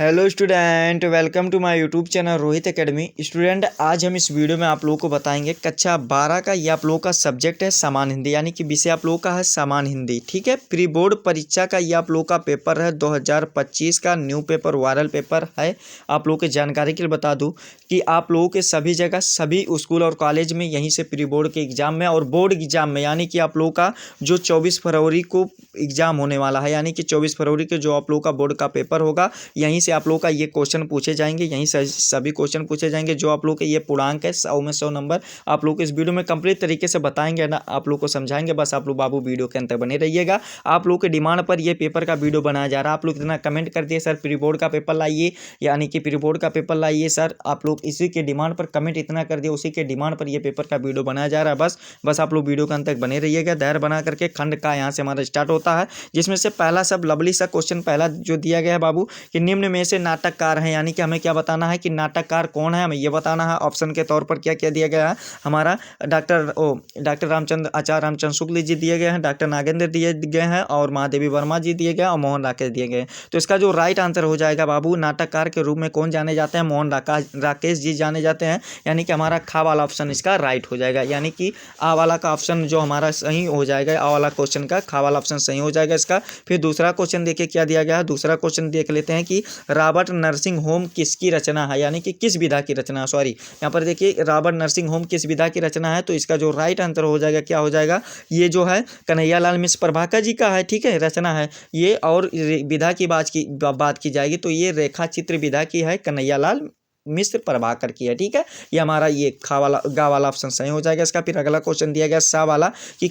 Hello student, welcome to my YouTube channel Rohit academy. Student, आज हम इस वीडियो में आप लोगों को बताएंगे कक्षा 12 का ये आप लोगों का सब्जेक्ट है सामान्य हिंदी, यानी कि विषय आप लोगों का है सामान्य हिंदी। ठीक है, प्री बोर्ड परीक्षा का ये आप लोगों का पेपर है 2025 का न्यू पेपर, वायरल पेपर है। आप लोगों की जानकारी के लिए बता दूं कि आप लोगों के सभी जगह सभी स्कूल और कॉलेज में यहीं से प्री बोर्ड के एग्जाम में और बोर्ड एग्जाम में, यानी कि आप लोगों का जो 24 फरवरी को एग्जाम होने वाला है, यानी कि 24 फरवरी के जो आप लोगों का बोर्ड का पेपर होगा, यहीं से आप लोगों का ये क्वेश्चन पूछे जाएंगे। यहीं से सभी क्वेश्चन पूछे जाएंगे। जो आप लोग के ये पूर्णांक है 100 में 100 नंबर आप लोग को इस वीडियो में कंप्लीट तरीके से बताएंगे ना, आप लोग को समझाएंगे। बस आप लोग बाबू वीडियो के अंदर बने रहिएगा। आप लोग के डिमांड पर ये पेपर का वीडियो बनाया जा रहा है। आप लोग इतना कमेंट कर दिए सर प्री बोर्ड का पेपर लाइए, यानी कि प्री बोर्ड का पेपर लाइए सर। आप लोग इसी के डिमांड पर कमेंट इतना कर दिए, उसी के डिमांड पर ये पेपर का वीडियो बनाया जा रहा है। बस आप लोग वीडियो के अंत तक बने रहिएगा। धैर्य बना करके खंड का यहाँ से हमारा स्टार्ट होता है, जिसमें से पहला सब लवली सा क्वेश्चन पहला जो दिया गया है बाबू कि निम्न में से नाटककार है, यानी कि हमें क्या बताना है कि नाटककार कौन है, हमें ये बताना है। ऑप्शन के तौर पर क्या क्या दिया गया है हमारा डॉक्टर रामचंद्र आचार्य रामचंद्र शुक्ल जी दिए गए हैं, डॉक्टर नागेंद्र दिए गए हैं और महादेवी वर्मा जी दिए गए हैं और मोहन राकेश दिए गए हैं। तो इसका जो राइट आंसर हो जाएगा बाबू, नाटककार के रूप में कौन जाने जाते हैं, मोहन राकेश जी जाने जाते हैं, यानी कि हमारा खा वाला ऑप्शन इसका राइट हो जाएगा। यानी कि आ वाला का ऑप्शन जो हमारा सही हो जाएगा, आ वाला क्वेश्चन का खा वाला ऑप्शन सही हो जाएगा इसका। फिर दूसरा क्वेश्चन देखिए क्या दिया गया है। दूसरा क्वेश्चन देख लेते हैं कि रॉबर्ट नर्सिंग होम किसकी रचना है, यानी कि किस विधा की रचना, सॉरी यहाँ पर देखिए रॉबर्ट नर्सिंग होम किस विधा की रचना है। तो इसका जो राइट आंसर हो जाएगा क्या हो जाएगा, ये जो है कन्हैयालाल मिश्र प्रभाकर जी का है। ठीक है, रचना है ये। और विधा की बात की जाएगी तो ये रेखा चित्र विधा की है, कन्हैयालाल मिश्र प्रभाकर की है। ठीक है, ये हमारा ये गा वाला ऑप्शन सही हो जाएगा इसका। फिर अगला क्वेश्चन दिया गया सा वाला कि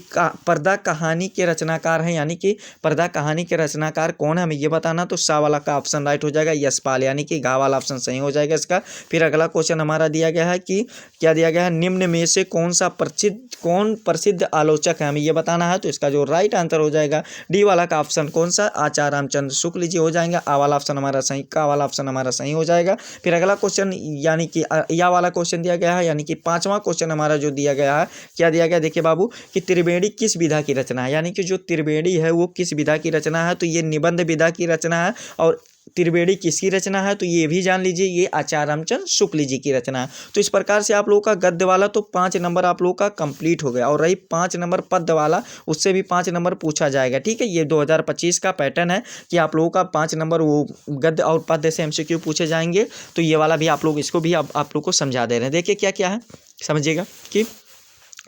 पर्दा कहानी के रचनाकार हैं, यानी कि पर्दा कहानी के रचनाकार कौन है, हमें ये बताना। तो सा वाला का ऑप्शन राइट हो जाएगा यशपाल, यानी कि गा वाला ऑप्शन सही हो जाएगा इसका। फिर अगला क्वेश्चन हमारा दिया गया है कि क्या दिया गया है, निम्न में से कौन प्रसिद्ध आलोचक है, हमें ये बताना है। तो इसका जो राइट आंसर हो जाएगा डी वाला का ऑप्शन कौन सा, आचार्य रामचंद्र शुक्ल जी हो जाएंगे। आ वाला ऑप्शन हमारा सही, का वाला ऑप्शन हमारा सही हो जाएगा। फिर अगला क्वेश्चन यानी कि या वाला क्वेश्चन दिया गया है, यानी कि पांचवा क्वेश्चन हमारा जो दिया गया है क्या दिया गया, देखिए बाबू कि त्रिवेणी किस विधा की रचना है, यानी कि जो त्रिवेणी है वो किस विधा की रचना है। तो ये निबंध विधा की रचना है। और त्रिवेणी किसकी रचना है, तो ये भी जान लीजिए ये आचार्य रामचंद्र शुक्ल जी की रचना है। तो इस प्रकार से आप लोगों का गद्य वाला तो 5 नंबर आप लोगों का कंप्लीट हो गया। और रही 5 नंबर पद्य वाला, उससे भी 5 नंबर पूछा जाएगा। ठीक है, ये 2025 का पैटर्न है कि आप लोगों का 5 नंबर वो गद्य और पद्य से MCQ पूछे जाएंगे। तो ये वाला भी आप लोग इसको भी आप लोग को समझा दे रहे हैं। देखिए क्या क्या है, समझिएगा कि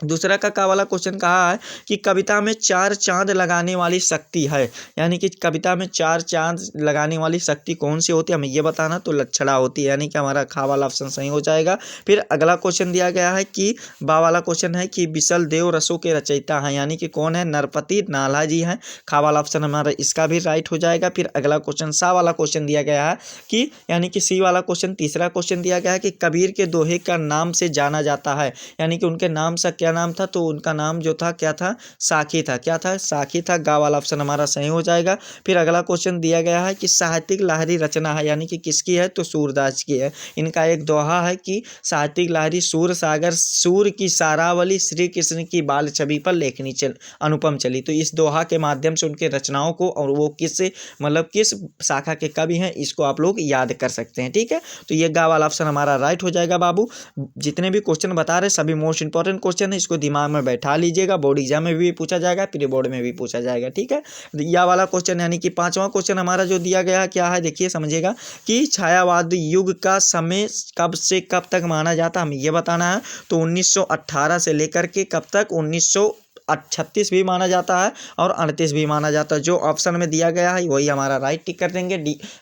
दूसरा का वाला क्वेश्चन कहा है कि कविता में 4 चांद लगाने वाली शक्ति है, यानी कि कविता में 4 चांद लगाने वाली शक्ति कौन सी होती है, हमें ये बताना। तो लक्षणा होती है, यानी कि हमारा खा वाला ऑप्शन सही हो जाएगा। फिर अगला क्वेश्चन दिया गया है कि बा वाला क्वेश्चन है कि विसल देव रसों के रचयिता हैं, यानी कि कौन है, नरपति नाला जी हैं। खा वाला ऑप्शन हमारा इसका भी राइट हो जाएगा। फिर अगला क्वेश्चन सा वाला क्वेश्चन दिया गया है कि यानी कि सी वाला क्वेश्चन तीसरा क्वेश्चन दिया गया है कि कबीर के दोहे का नाम से जाना जाता है, यानी कि उनके नाम से क्या नाम था, तो उनका नाम जो था क्या था, साखी था। क्या था, साखी था। गा वाला ऑप्शन हमारा सही हो जाएगा। फिर अगला क्वेश्चन दिया गया है कि साहित्यिक लहरी रचना है, यानी कि किसकी है, तो सूरदास की है। इनका एक दोहा है कि साहित्यिक लहरी सूर सागर सूर की सारावली श्री कृष्ण की बाल छवि पर लेखनी अनुपम चली। तो इस दोहा के माध्यम से उनके रचनाओं को, और वो किस शाखा के कवि हैं, इसको आप लोग याद कर सकते हैं। ठीक है, तो ये गा वाला ऑप्शन हमारा राइट हो जाएगा बाबू। जितने भी क्वेश्चन बता रहे सभी मोस्ट इंपॉर्टेंट क्वेश्चन है, इसको दिमाग में बैठा लीजिएगा। बोर्ड एग्जाम में भी पूछा जाएगा, प्री बोर्ड में भी पूछा जाएगा। ठीक है, यह वाला क्वेश्चन यानी कि 5वां क्वेश्चन हमारा जो दिया गया क्या है, देखिए समझिएगा कि छायावाद युग का समय कब से कब तक माना जाता है, हमें ये बताना है। तो 1918 से लेकर के कब तक, 1936 भी माना जाता है और 38 भी माना जाता है। जो ऑप्शन में दिया गया है वही हमारा राइट टिक कर देंगे।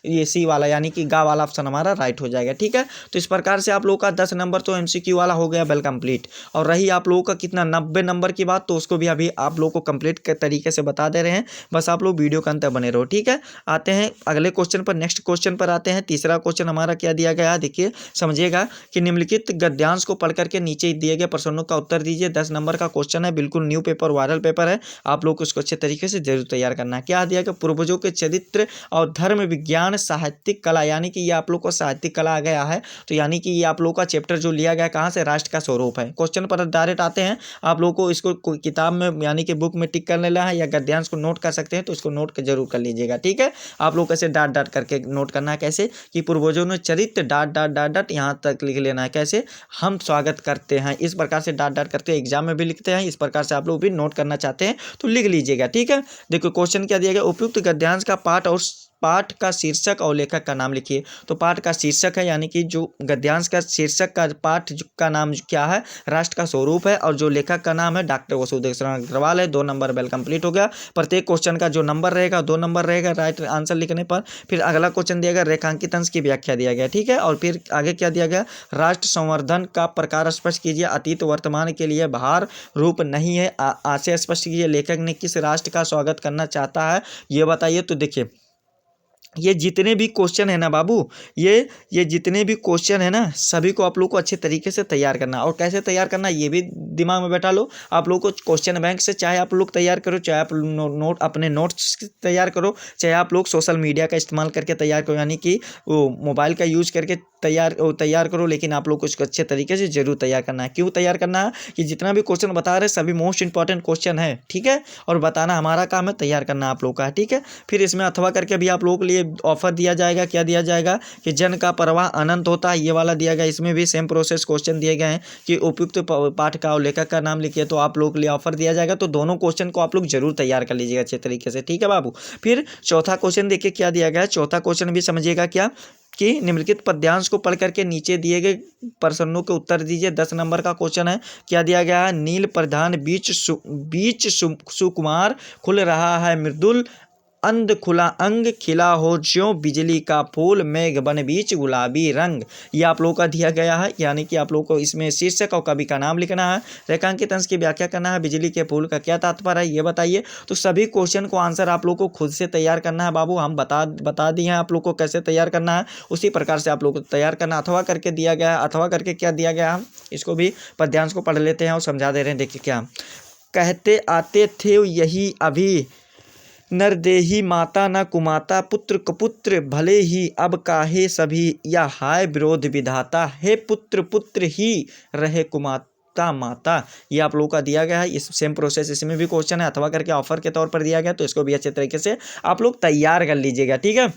ये सी वाला यानी कि गा वाला ऑप्शन हमारा राइट हो जाएगा। ठीक है, तो इस प्रकार से आप लोगों का 10 नंबर तो MCQ वाला हो गया वेल कंप्लीट। और रही आप लोगों का कितना 90 नंबर की बात, तो उसको भी अभी आप लोगों को कंप्लीट के तरीके से बता दे रहे हैं। बस आप लोग वीडियो के अंत तक बने रहो। ठीक है, आते हैं अगले क्वेश्चन पर, नेक्स्ट क्वेश्चन पर आते हैं। तीसरा क्वेश्चन हमारा क्या दिया गया है, देखिए समझिएगा कि निम्नलिखित गद्यांश को पढ़ करके नीचे दिए गए प्रश्नों का उत्तर दीजिए। 10 नंबर का क्वेश्चन है, बिल्कुल न्यू पेपर वायरल पेपर है, आप लोग को इसको अच्छे तरीके से जरूर तैयार करना है। क्या दिया गया, पूर्वजों के चरित्र और धर्म विज्ञान साहित्यिक कला, यानी कि ये आप लोग को साहित्यिक कला आ गया है। तो यानी कि ये आप लोग का चैप्टर जो लिया गया कहाँ से, राष्ट्र का स्वरूप है। क्वेश्चन पर डायरेक्ट आते हैं, आप लोग को इसको किताब में यानी कि बुक में टिक कर लेना है, या गद्यांश को नोट कर सकते हैं तो इसको नोट जरूर कर लीजिएगा। ठीक है, आप लोग कैसे डाट डाट करके नोट करना है, कैसे कि पूर्वजों ने चरित्र डाट डाट डाट डाट यहाँ तक लिख लेना है, कैसे हम स्वागत करते हैं, इस प्रकार से डाट डाट करते हैं, एग्जाम में भी लिखते हैं, इस प्रकार से आप लोग भी नोट करना चाहते हैं तो लिख लीजिएगा। ठीक है, देखो क्वेश्चन क्या दिया गया, उपयुक्त गद्यांश का पाठ और पाठ का शीर्षक और लेखक का नाम लिखिए। तो पाठ का शीर्षक है, यानी कि जो गद्यांश का शीर्षक का पाठ का नाम क्या है, राष्ट्र का स्वरूप है, और जो लेखक का नाम है डॉक्टर वसुदेव शरण अग्रवाल है। 2 नंबर वेल कंप्लीट हो गया। प्रत्येक क्वेश्चन का जो नंबर रहेगा 2 नंबर रहेगा राइट आंसर लिखने पर। फिर अगला क्वेश्चन दिया गया, रेखांकित अंश की व्याख्या दिया गया। ठीक है, और फिर आगे क्या दिया गया, राष्ट्र संवर्धन का प्रकार स्पष्ट कीजिए, अतीत वर्तमान के लिए भार रूप नहीं है, आशय स्पष्ट कीजिए, लेखक ने किस राष्ट्र का स्वागत करना चाहता है ये बताइए। तो देखिए ये जितने भी क्वेश्चन है ना बाबू, ये जितने भी क्वेश्चन है ना, सभी को आप लोग को अच्छे तरीके से तैयार करना। और कैसे तैयार करना ये भी दिमाग में बैठा लो। आप लोग को क्वेश्चन बैंक से चाहे आप लोग तैयार करो, चाहे आप अपने नोट्स तैयार करो, चाहे आप लोग सोशल मीडिया का इस्तेमाल करके तैयार करो, यानी कि वो मोबाइल का यूज करके तैयार करो, लेकिन आप लोग को इसको अच्छे तरीके से जरूर तैयार करना है। क्यों तैयार करना है, कि जितना भी क्वेश्चन बता रहे सभी मोस्ट इंपॉर्टेंट क्वेश्चन है। ठीक है, और बताना हमारा काम है, तैयार करना आप लोग का है। ठीक है, फिर इसमें अथवा करके भी आप लोगों के लिए ऑफर दिया जाएगा। क्या दिया जाएगा कि जन का प्रवाह अनंत होता है, ये वाला दिया गया। इसमें भी सेम प्रोसेस क्वेश्चन दिए गए हैं कि उपयुक्त पाठ का और लेखक का नाम लिखिए, तो आप लोग के लिए ऑफर दिया जाएगा। तो दोनों क्वेश्चन को आप लोग जरूर तैयार कर लीजिएगा अच्छे तरीके से। ठीक है बाबू, फिर चौथा क्वेश्चन देखिए क्या दिया गया है। चौथा क्वेश्चन भी समझिएगा क्या कि निम्नलिखित पद्यांश को पढ़ करके नीचे दिए गए प्रश्नों के उत्तर दीजिए। 10 नंबर का क्वेश्चन है। क्या दिया गया है, नील प्रधान बीच सुकुमार खुल रहा है मृदुल, अंध खुला अंग खिला हो ज्यों बिजली का फूल, मेघ बन बीच गुलाबी रंग। ये आप लोगों का दिया गया है, यानी कि आप लोगों को इसमें शीर्षक और कवि का नाम लिखना है, रेखांकित अंश की व्याख्या करना है, बिजली के फूल का क्या तात्पर्य है ये बताइए। तो सभी क्वेश्चन को आंसर आप लोग को खुद से तैयार करना है बाबू। हम बता दिए हैं आप लोग को कैसे तैयार करना है, उसी प्रकार से आप लोग को तैयार करना। अथवा करके दिया गया है, अथवा करके क्या दिया गया है, इसको भी पद्यांश को पढ़ लेते हैं और समझा दे रहे हैं। देखिए क्या कहते आते थे यही अभी, नर देही माता न कुमाता, पुत्र कपुत्र भले ही अब काहे सभी, या हाय विरोध विधाता, हे पुत्र पुत्र ही रहे कुमाता माता। ये आप लोगों का दिया गया है। इस सेम प्रोसेस इसमें भी क्वेश्चन है, अथवा करके ऑफर के तौर पर दिया गया, तो इसको भी अच्छे तरीके से आप लोग तैयार कर लीजिएगा। ठीक है,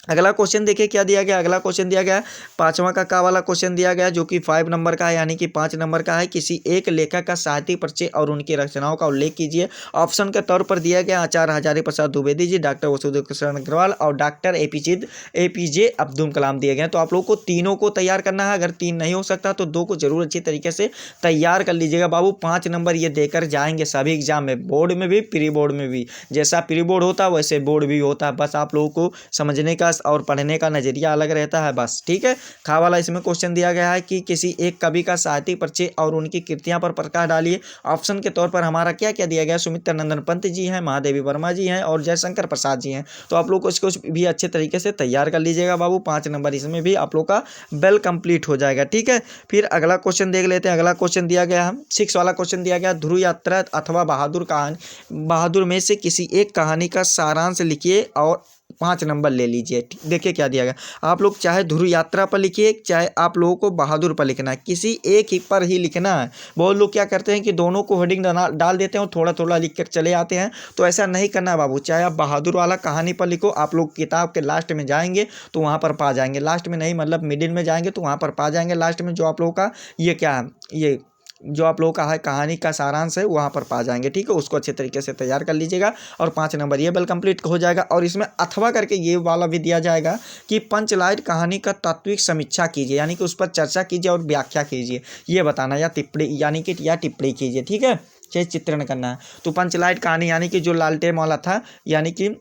अगला क्वेश्चन देखिए क्या दिया गया। अगला क्वेश्चन दिया गया 5वां का वाला क्वेश्चन दिया गया, जो कि 5 नंबर का है, यानी कि 5 नंबर का है। किसी एक लेखक का साहित्यिक परिचय और उनकी रचनाओं का उल्लेख कीजिए। ऑप्शन के तौर पर दिया गया आचार्य हजारी प्रसाद द्विवेदी जी, डॉक्टर वसुदेव शरण अग्रवाल और डॉक्टर एपीजे अब्दुल कलाम दिए गए। तो आप लोग को तीनों को तैयार करना है। अगर 3 नहीं हो सकता तो 2 को जरूर अच्छी तरीके से तैयार कर लीजिएगा बाबू। 5 नंबर ये देकर जाएंगे सभी एग्जाम में, बोर्ड में भी प्री बोर्ड में भी। जैसा प्री बोर्ड होता है वैसे बोर्ड भी होता है, बस आप लोगों को समझने का और पढ़ने का नजरिया अलग रहता है बस। ठीक है, खा वाला इसमें क्वेश्चन दिया गया है कि किसी एक कवि का साहित्यिक परिचय और उनकी कृतियां पर प्रकाश डालिए। ऑप्शन के तौर पर हमारा क्या क्या दिया गया, सुमित्रा नंदन पंत जी हैं, महादेवी वर्मा जी हैं और जयशंकर प्रसाद जी हैं। तो आप लोग को इसको भी अच्छे तरीके से तैयार कर लीजिएगा बाबू। 5 नंबर इसमें भी आप लोग का वेल कंप्लीट हो जाएगा। ठीक है, फिर अगला क्वेश्चन देख लेते हैं। अगला क्वेश्चन दिया गया है 6 वाला क्वेश्चन दिया गया, ध्रुव यात्रा अथवा बहादुर में से किसी एक कहानी का सारांश लिखिए और 5 नंबर ले लीजिए। देखिए क्या दिया गया, आप लोग चाहे ध्रुव यात्रा पर लिखिए, चाहे आप लोगों को बहादुर पर लिखना है, किसी एक ही पर ही लिखना है। बहुत लोग क्या करते हैं कि दोनों को हेडिंग डाल देते हैं और थोड़ा थोड़ा लिख कर चले आते हैं, तो ऐसा नहीं करना है बाबू। चाहे आप बहादुर वाला कहानी पर लिखो, आप लोग किताब के लास्ट में जाएंगे तो वहाँ पर पा जाएंगे, लास्ट में नहीं मतलब मिडिल में जाएंगे तो वहाँ पर पा जाएंगे, लास्ट में जो आप लोगों का ये क्या है, ये जो आप लोगों का है कहानी का सारांश है वहाँ पर पा जाएंगे। ठीक है, उसको अच्छे तरीके से तैयार कर लीजिएगा और 5 नंबर ये वेल कंप्लीट हो जाएगा। और इसमें अथवा करके ये वाला भी दिया जाएगा कि पंचलाइट कहानी का तात्विक समीक्षा कीजिए, यानी कि उस पर चर्चा कीजिए और व्याख्या कीजिए, ये बताना, या टिप्पणी यानी कि या टिप्पणी कीजिए। ठीक है, चाहे चित्रण करना है। तो पंचलाइट कहानी यानी कि जो लालटेन वाला था, यानी कि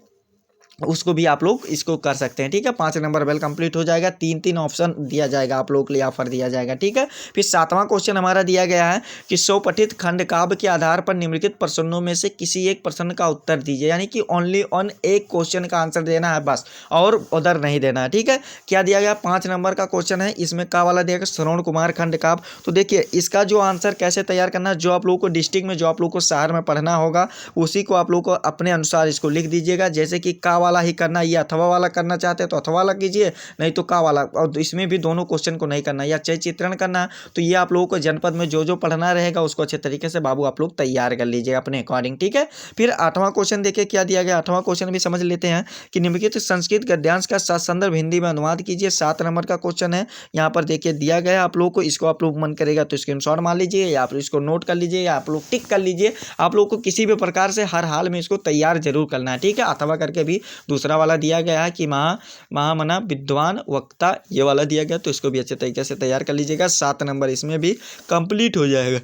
उसको भी आप लोग इसको कर सकते हैं। ठीक है, 5 नंबर वेल कंप्लीट हो जाएगा। 3-3 ऑप्शन दिया जाएगा आप लोग के लिए, ऑफर दिया जाएगा। ठीक है, फिर 7वां क्वेश्चन हमारा दिया गया है कि स्वपठित खंड काव्य के आधार पर निम्नलिखित प्रश्नों में से किसी एक प्रश्न का उत्तर दीजिए, यानी कि ओनली ऑन एक क्वेश्चन का आंसर देना है बस, और उधर नहीं देना है। ठीक है, क्या दिया गया, 5 नंबर का क्वेश्चन है, इसमें का वाला दिया गया श्रवण कुमार खंड काव्य। तो देखिए इसका जो आंसर कैसे तैयार करना है, जो आप लोग को डिस्ट्रिक्ट में, जो आप लोग को शहर में पढ़ना होगा, उसी को आप लोग को अपने अनुसार इसको लिख दीजिएगा। जैसे कि का वाला ही करना, या अथवा वाला करना चाहते हैं तो अथवा वाला कीजिए, नहीं तो का वाला। और इसमें भी दोनों क्वेश्चन को नहीं करना, या चय चित्रण करना है, तो ये आप लोगों को जनपद में जो जो पढ़ना रहेगा उसको अच्छे तरीके से बाबू आप लोग तैयार कर लीजिए अपने अकॉर्डिंग। ठीक है, फिर 8वां क्वेश्चन देखिए क्या दिया गया। 8वां क्वेश्चन भी समझ लेते हैं कि निम्नलिखित संस्कृत गद्यांश का संदर्भ हिंदी में अनुवाद कीजिए। 7 नंबर का क्वेश्चन है, यहाँ पर देखिए दिया गया आप लोग को, इसको आप लोग मन करेगा तो स्क्रीनशॉट मार लीजिए, या आप इसको नोट कर लीजिए, या आप लोग टिक कर लीजिए। आप लोग को किसी भी प्रकार से हर हाल में इसको तैयार जरूर करना है। ठीक है, अथवा करके भी दूसरा वाला दिया गया है कि महामना विद्वान वक्ता, ये वाला दिया गया, तो इसको भी अच्छे तरीके से तैयार कर लीजिएगा। 7 नंबर इसमें भी कंप्लीट हो जाएगा।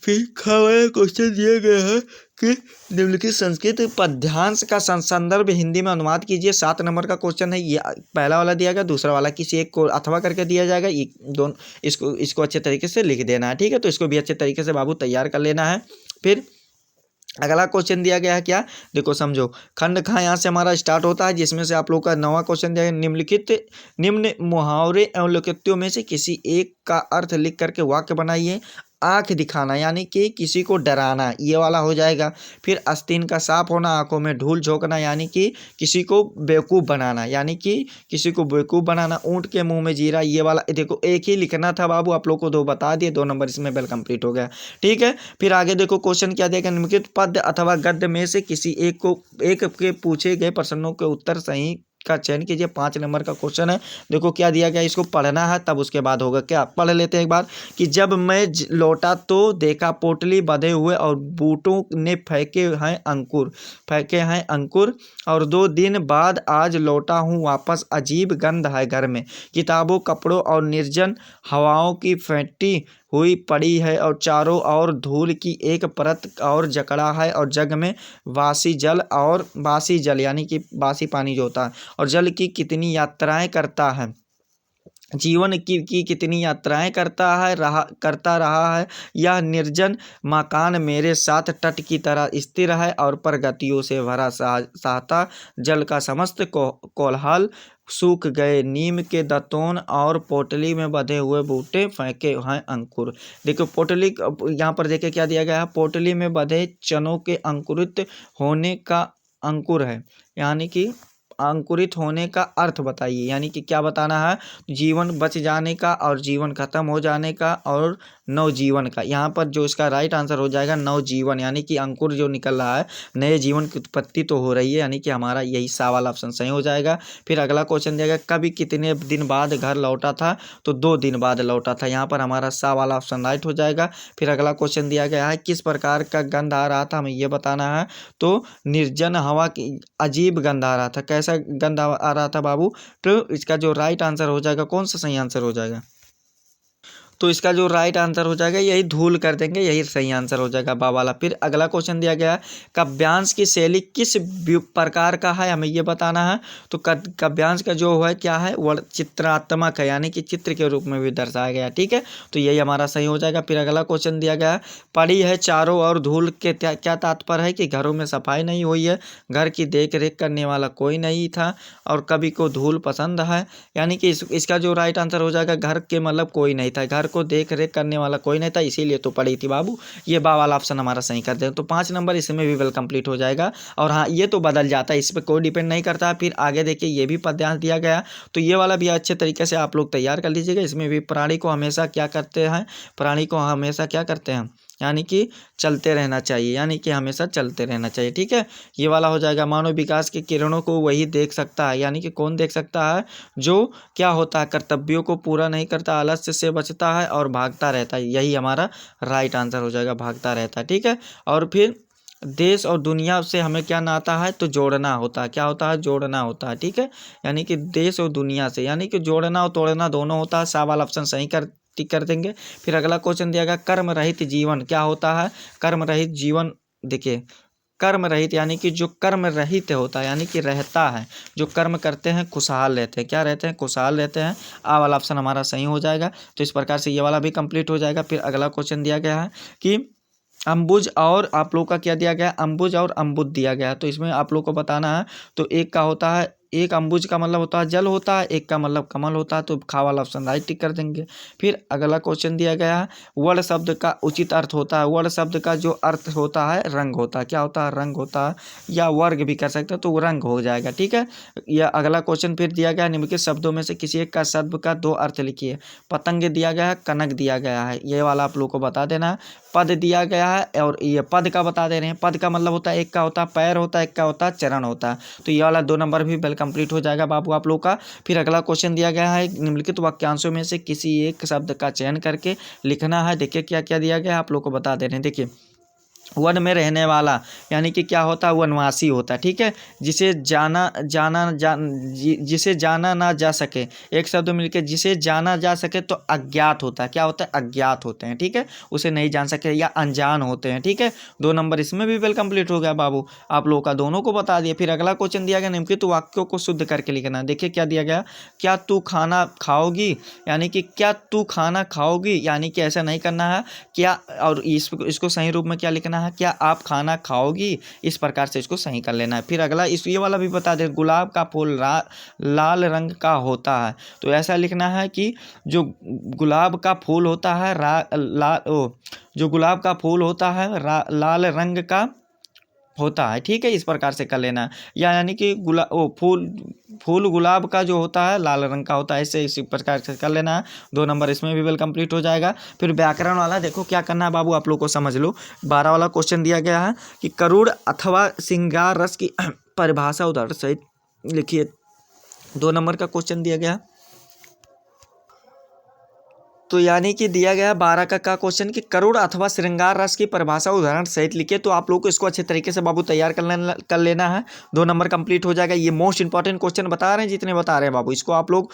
फिर क्वेश्चन दिया गया है कि निम्नलिखित संस्कृत पद्यांश का संदर्भ हिंदी में अनुवाद कीजिए। 7 नंबर का क्वेश्चन है, ये पहला वाला दिया गया, दूसरा वाला किसी एक को अथवा करके दिया जाएगा। ये दोनों इसको अच्छे तरीके से लिख देना है। ठीक है, तो इसको भी अच्छे तरीके से बाबू तैयार कर लेना है। फिर अगला क्वेश्चन दिया गया है क्या, देखो समझो, खंड खा यहाँ से हमारा स्टार्ट होता है, जिसमें से आप लोग का 9वां क्वेश्चन दिया गया, निम्न मुहावरे एवं लोकोक्तियों में से किसी एक का अर्थ लिख करके वाक्य बनाइए। आंख दिखाना यानी कि किसी को डराना, ये वाला हो जाएगा। फिर आस्तीन का साफ होना, आंखों में धूल झोंकना यानी कि किसी को बेवकूफ़ बनाना, यानी कि किसी को बेवकूफ़ बनाना। ऊँट के मुंह में जीरा, ये वाला देखो एक ही लिखना था बाबू, आप लोग को 2 बता दिए, 2 नंबर इसमें वेल कंप्लीट हो गया। ठीक है, फिर आगे देखो क्वेश्चन क्या देगा, निम्नलिखित पद्य अथवा गद्य में से किसी एक के पूछे गए प्रश्नों के उत्तर सही का चयन कीजिए। 5 नंबर का क्वेश्चन है, देखो क्या दिया गया, इसको पढ़ना है तब उसके बाद होगा। क्या पढ़ लेते हैं एक बार कि जब मैं लौटा तो देखा पोटली बंधे हुए और बूटों ने फेंके हैं अंकुर और 2 दिन बाद आज लौटा हूँ वापस, अजीब गंध है घर में, किताबों कपड़ों और निर्जन हवाओं की फेंटी हुई पड़ी है, और चारों ओर धूल की एक परत और जकड़ा है, और जग में बासी जल यानी कि बासी पानी जो होता है, और जल की कितनी यात्राएं करता है, जीवन की कितनी यात्राएं करता रहा है। यह निर्जन मकान मेरे साथ तट की तरह स्थिर है, और प्रगतियों से भरा सहता जल का समस्त कोलाहल सूख गए। नीम के दतोन और पोटली में बंधे हुए बूटे फेंके हैं अंकुर। देखो पोटली, यहाँ पर देखिए क्या दिया गया है, पोटली में बंधे चनों के अंकुरित होने का अंकुर है, यानी कि अंकुरित होने का अर्थ बताइए, यानी कि क्या बताना है, जीवन बच जाने का और जीवन खत्म हो जाने का और नवजीवन का। यहाँ पर जो इसका राइट आंसर हो जाएगा नवजीवन, यानी कि अंकुर जो निकल रहा है, नए जीवन की उत्पत्ति तो हो रही है, यानी कि हमारा यही सा वाला ऑप्शन सही हो जाएगा। फिर अगला क्वेश्चन दिया गया, कभी कितने दिन बाद घर लौटा था, तो 2 दिन बाद लौटा था, यहाँ पर हमारा सा वाला ऑप्शन राइट हो जाएगा। फिर अगला क्वेश्चन दिया गया है, किस प्रकार का गंध आ रहा था, हमें ये बताना है, तो निर्जन हवा की अजीब गंध आ रहा था। कैसा गंध आ रहा था बाबू, तो इसका जो राइट आंसर हो जाएगा, कौन सा सही आंसर हो जाएगा, तो इसका जो राइट आंसर हो जाएगा यही धूल कर देंगे, यही सही आंसर हो जाएगा बा वाला। फिर अगला क्वेश्चन दिया गया है, काव्यांश की शैली किस प्रकार का है, हमें ये बताना है। तो काव्यांश का जो है क्या है, वह चित्रात्मक है, यानी कि चित्र के रूप में भी दर्शाया गया। ठीक है, तो यही हमारा सही हो जाएगा। फिर अगला क्वेश्चन दिया गया है, पड़ी है चारों और धूल के क्या तात्पर्य है, कि घरों में सफाई नहीं हुई है, घर की देख रेख करने वाला कोई नहीं था, और कभी को धूल पसंद है, यानी कि इसका जो राइट आंसर हो जाएगा, घर के मतलब कोई नहीं था, घर को देख रेख करने वाला कोई नहीं था, इसीलिए तो पड़ी थी बाबू। ये बा वाला ऑप्शन हमारा सही कर दें, तो 5 नंबर इसमें भी वेल कंप्लीट हो जाएगा। और हाँ, ये तो बदल जाता है, इस पर कोई डिपेंड नहीं करता। फिर आगे देखिए ये भी पद्यांश दिया गया, तो ये वाला भी अच्छे तरीके से आप लोग तैयार कर लीजिएगा। इसमें भी प्राणी को हमेशा क्या करते हैं, प्राणी को हमेशा क्या करते हैं, यानी कि चलते रहना चाहिए, यानी कि हमेशा चलते रहना चाहिए। ठीक है, ये वाला हो जाएगा। मानव विकास की किरणों को वही देख सकता है, यानी कि कौन देख सकता है, जो क्या होता है, कर्तव्यों को पूरा नहीं करता, आलस्य से बचता है और भागता रहता है, यही हमारा राइट आंसर हो जाएगा, भागता रहता है। ठीक है, और फिर देश और दुनिया से हमें क्या नाता है, तो जोड़ना होता है, क्या होता है, जोड़ना होता है। ठीक है, यानी कि देश और दुनिया से, यानी कि जोड़ना और तोड़ना दोनों होता है। सा वाला ऑप्शन सही टिक कर देंगे। फिर अगला क्वेश्चन दिया गया, कर्म रहित जीवन क्या होता है, कर्म रहित जीवन, देखिए कर्म रहित यानी कि जो कर्म रहित होता है यानी कि रहता है, जो कर्म करते हैं खुशहाल रहते हैं। क्या रहते हैं? खुशहाल रहते हैं। आ वाला ऑप्शन हमारा सही हो जाएगा। तो इस प्रकार से ये वाला भी कंप्लीट हो जाएगा। फिर अगला क्वेश्चन दिया गया है कि अम्बुज और आप लोग का क्या दिया गया? अम्बुज और अम्बुद दिया गया है। तो इसमें आप लोग को बताना है। तो एक का होता है, एक अम्बुज का मतलब होता है जल होता है, एक का मतलब कमल होता है। तो खा वाला ऑप्शन राइट टिक कर देंगे। फिर अगला क्वेश्चन दिया गया है, वर्ण शब्द का उचित अर्थ होता है। वर्ण शब्द का जो अर्थ होता है रंग होता है। क्या होता है? रंग होता है, या वर्ग भी कर सकते हैं, तो वो रंग हो जाएगा। ठीक है। या अगला क्वेश्चन फिर दिया गया है, निम्नलिखित शब्दों में से किसी एक का शब्द का दो अर्थ लिखिए। पतंग दिया गया है, कनक दिया गया है, ये वाला आप लोग को बता देना है। पद दिया गया है और ये पद का बता दे रहे हैं। पद का मतलब होता है, एक का होता है पैर होता है, एक का होता है चरण होता है। तो ये वाला 2 नंबर भी वेल कंप्लीट हो जाएगा बाबू आप लोग का। फिर अगला क्वेश्चन दिया गया है, निम्नलिखित वाक्यांशों में से किसी एक शब्द का चयन करके लिखना है। देखिए क्या क्या दिया गया है, आप लोग को बता दे रहे हैं। देखिए वन में रहने वाला यानी कि क्या होता है? वनवासी होता है। ठीक है। जिसे जिसे जाना ना जा सके, एक शब्द मिलकर जिसे जाना जा सके तो अज्ञात होता है। क्या होता है? अज्ञात होते हैं। ठीक है। उसे नहीं जान सके या अनजान होते हैं। ठीक है। 2 नंबर इसमें भी वेल कंप्लीट हो गया बाबू आप लोगों का, दोनों को बता दिया। फिर अगला क्वेश्चन दिया गया, निम्नलिखित वाक्यों को शुद्ध करके लिखना। देखिए क्या दिया गया, क्या तू खाना खाओगी, यानी कि क्या तू खाना खाओगी, यानी कि ऐसा नहीं करना है। क्या, और इसको सही रूप में क्या लिखना है? क्या आप खाना खाओगी, इस प्रकार से इसको सही कर लेना है। फिर अगला ये वाला भी बता दे, गुलाब का फूल लाल रंग का होता है। तो ऐसा लिखना है कि जो गुलाब का फूल होता है जो गुलाब का फूल होता है लाल रंग का होता है। ठीक है। इस प्रकार से कर लेना है। यानी कि फूल गुलाब का जो होता है लाल रंग का होता है, ऐसे इसी प्रकार से कर लेना है। 2 नंबर इसमें भी वेल कंप्लीट हो जाएगा। फिर व्याकरण वाला देखो क्या करना है बाबू, आप लोग को समझ लो। 12 वाला क्वेश्चन दिया गया है कि करुड़ अथवा श्रृंगार रस की परिभाषा उदाहरण सहित लिखिए। 2 नंबर का क्वेश्चन दिया गया। तो यानी कि दिया गया 12 का क्वेश्चन कि करुण अथवा श्रृंगार रस की परिभाषा उदाहरण सहित लिखे। तो आप लोग को इसको अच्छे तरीके से बाबू तैयार कर लेना है। 2 नंबर कंप्लीट हो जाएगा। ये मोस्ट इंपॉर्टेंट क्वेश्चन बता रहे हैं, जितने बता रहे हैं बाबू, इसको आप लोग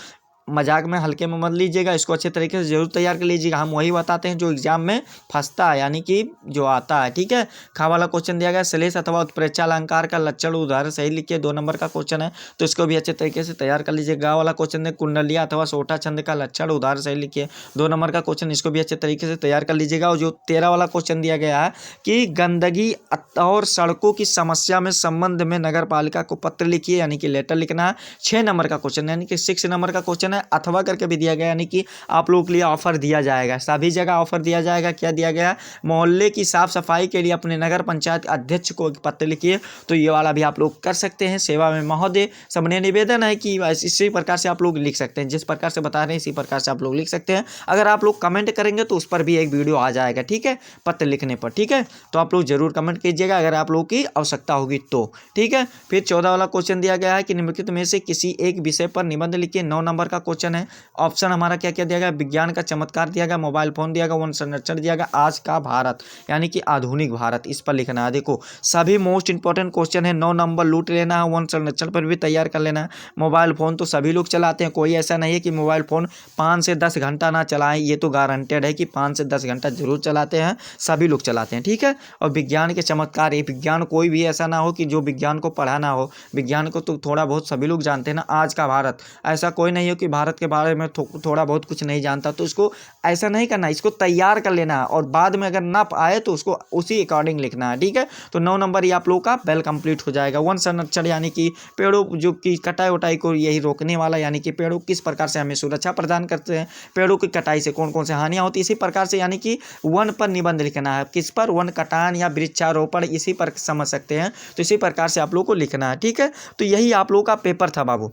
मजाक में हल्के में मत लीजिएगा, इसको अच्छे तरीके से जरूर तैयार कर लीजिएगा। हम वही बताते हैं जो एग्जाम में फंसता है, यानी कि जो आता है। ठीक है। खा वाला क्वेश्चन दिया गया, श्लेष अथवा उत्प्रेक्षा अलंकार का लक्षण उदाहरण सही लिखिए। 2 नंबर का क्वेश्चन है, तो इसको भी अच्छे तरीके से तैयार कर लीजिए। गा वाला क्वेश्चन है, कुंडलिया अथवा सोठा छंद का लक्षण उदाहरण सही लिखिए। 2 नंबर का क्वेश्चन, इसको भी अच्छे तरीके से तैयार कर लीजिएगा। और जो 13 वाला क्वेश्चन दिया गया है कि गंदगी और सड़कों की समस्या में संबंध में नगर पालिका को पत्र लिखिए, यानी कि लेटर लिखना है। 6 नंबर का क्वेश्चन यानी कि 6 नंबर का क्वेश्चन है, अथवा करके दिया गया, यानी कि आप लोगों के लिए ऑफर दिया जाएगा, सभी जगह ऑफर दिया जाएगा। क्या दिया गया? मोहल्ले की साफ सफाई के लिए अपने नगर पंचायत अध्यक्ष को एक पत्र लिखिए। तो ये वाला भी आप लोग कर सकते हैं। सेवा में महोदय, सबने निवेदन है कि इसी प्रकार से आप लोग लिख सकते हैं, जिस प्रकार से बता रहे हैं इसी प्रकार से आप लोग लिख सकते हैं। अगर आप लोग कमेंट करेंगे तो उस पर भी एक वीडियो आ जाएगा। ठीक है। पत्र लिखने पर। ठीक है। तो आप लोग जरूर कमेंट कीजिएगा अगर आप लोगों की आवश्यकता होगी तो। ठीक है। फिर 14 वाला क्वेश्चन दिया गया है कि निम्नलिखित में से किसी एक विषय पर निबंध लिखिए। 9 नंबर का क्वेश्चन है। ऑप्शन हमारा क्या क्या दिया गया? विज्ञान का चमत्कार दिया गया, मोबाइल फोन दिया गया, वन संरक्षण दिया गया, आज का भारत यानी कि आधुनिक भारत, इस पर लिखना है। देखो सभी मोस्ट इंपॉर्टेंट क्वेश्चन है। 9 नंबर लूट लेना है, वन संरक्षण पर भी तैयार कर लेना है। मोबाइल फोन तो सभी लोग चलाते हैं, कोई ऐसा नहीं है कि मोबाइल फोन 5 से 10 घंटा ना चलाएं, ये तो गारंटेड है कि 5 से 10 घंटा जरूर चलाते हैं, सभी लोग चलाते हैं। ठीक है। और विज्ञान के चमत्कार, ये विज्ञान कोई भी ऐसा ना हो कि जो विज्ञान को पढ़ा ना हो, विज्ञान को तो थोड़ा बहुत सभी लोग जानते हैं ना। आज का भारत, ऐसा कोई नहीं हो कि भारत के बारे में थोड़ा बहुत कुछ नहीं जानता, तो इसको ऐसा नहीं करना, इसको तैयार कर लेना है और बाद में अगर ना आए तो उसको उसी अकॉर्डिंग लिखना है। ठीक है। तो 9 नंबर ये आप लोगों का वेल कंप्लीट हो जाएगा। वन संरक्षण यानी कि पेड़ों जो की कटाई उटाई को यही रोकने वाला, यानी कि पेड़ों किस प्रकार से हमें सुरक्षा प्रदान करते हैं, पेड़ों की कटाई से कौन कौन से हानियां होती है, इसी प्रकार से यानी कि वन पर निबंध लिखना है। किस पर? वन कटान या वृक्षारोपण, इसी पर समझ सकते हैं। तो इसी प्रकार से आप लोगों को लिखना है। ठीक है। तो यही आप लोगों का पेपर था बाबू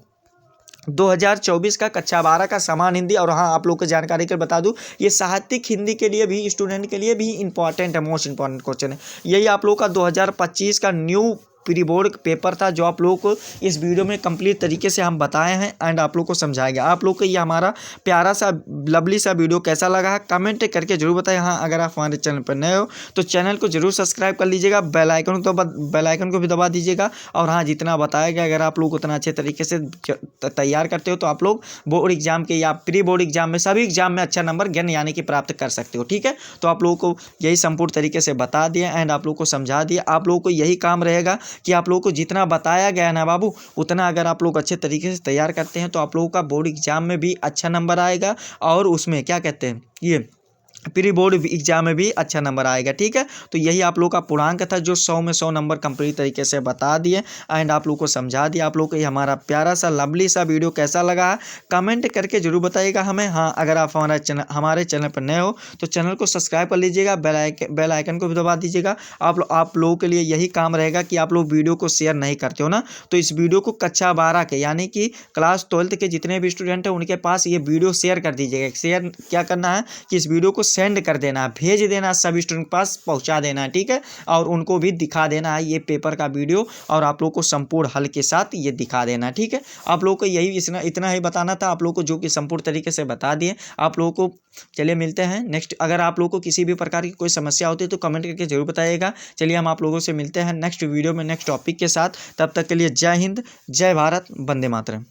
2024 का कक्षा 12 का समान हिंदी। और हाँ, आप लोग को जानकारी कर बता दूं, ये साहित्यिक हिंदी के लिए भी, स्टूडेंट के लिए भी इंपॉर्टेंट है, मोस्ट इंपॉर्टेंट क्वेश्चन है। यही आप लोग का 2025 का न्यू प्री बोर्ड पेपर था जो आप लोगों को इस वीडियो में कंप्लीट तरीके से हम बताए हैं एंड आप लोग को समझाया गया। आप लोग को ये हमारा प्यारा सा लवली सा वीडियो कैसा लगा है कमेंट करके जरूर बताएं। हाँ, अगर आप हमारे चैनल पर नए हो तो चैनल को जरूर सब्सक्राइब कर लीजिएगा, बेल आइकन को भी दबा दीजिएगा। और हाँ, जितना बताया गया अगर आप लोग उतना अच्छे तरीके से तैयार करते हो तो आप लोग बोर्ड एग्जाम के या प्री बोर्ड एग्जाम में सभी एग्जाम में अच्छा नंबर ज्ञान यानी कि प्राप्त कर सकते हो। ठीक है, तो आप लोगों को यही संपूर्ण तरीके से बता दिया एंड आप लोग को समझा दिया। आप लोगों को यही काम रहेगा कि आप लोगों को जितना बताया गया ना बाबू, उतना अगर आप लोग अच्छे तरीके से तैयार करते हैं तो आप लोगों का बोर्ड एग्जाम में भी अच्छा नंबर आएगा और उसमें क्या कहते हैं ये प्री बोर्ड एग्जाम में भी अच्छा नंबर आएगा। ठीक है, तो यही आप लोग का पूर्णांक था जो 100 में 100 नंबर कंप्लीट तरीके से बता दिए एंड आप लोग को समझा दिया। आप लोग को ये हमारा प्यारा सा लवली सा वीडियो कैसा लगा है कमेंट करके जरूर बताइएगा हमें। हाँ, अगर आप हमारे चैनल पर नए हो तो चैनल को सब्सक्राइब कर लीजिएगा, बेल आइकन को भी दबा दीजिएगा। आप लोगों के लिए यही काम रहेगा कि आप लोग वीडियो को शेयर नहीं करते हो ना, तो इस वीडियो को कक्षा 12 के यानी कि क्लास 12 के जितने भी स्टूडेंट हैं उनके पास ये वीडियो शेयर कर दीजिएगा। शेयर क्या करना है कि इस वीडियो को सेंड कर देना है, भेज देना, सभी स्टूडेंट के पास पहुंचा देना है। ठीक है, और उनको भी दिखा देना है ये पेपर का वीडियो और आप लोग को संपूर्ण हल के साथ ये दिखा देना है। ठीक है, आप लोग को यही इतना ही बताना था आप लोग को, जो कि संपूर्ण तरीके से बता दिए आप लोगों को। चलिए मिलते हैं नेक्स्ट। अगर आप लोगों को किसी भी प्रकार की कोई समस्या होती है तो कमेंट करके जरूर बताइएगा। चलिए हम आप लोगों से मिलते हैं नेक्स्ट वीडियो में नेक्स्ट टॉपिक के साथ। तब तक के लिए जय हिंद, जय भारत, वंदे मातरम।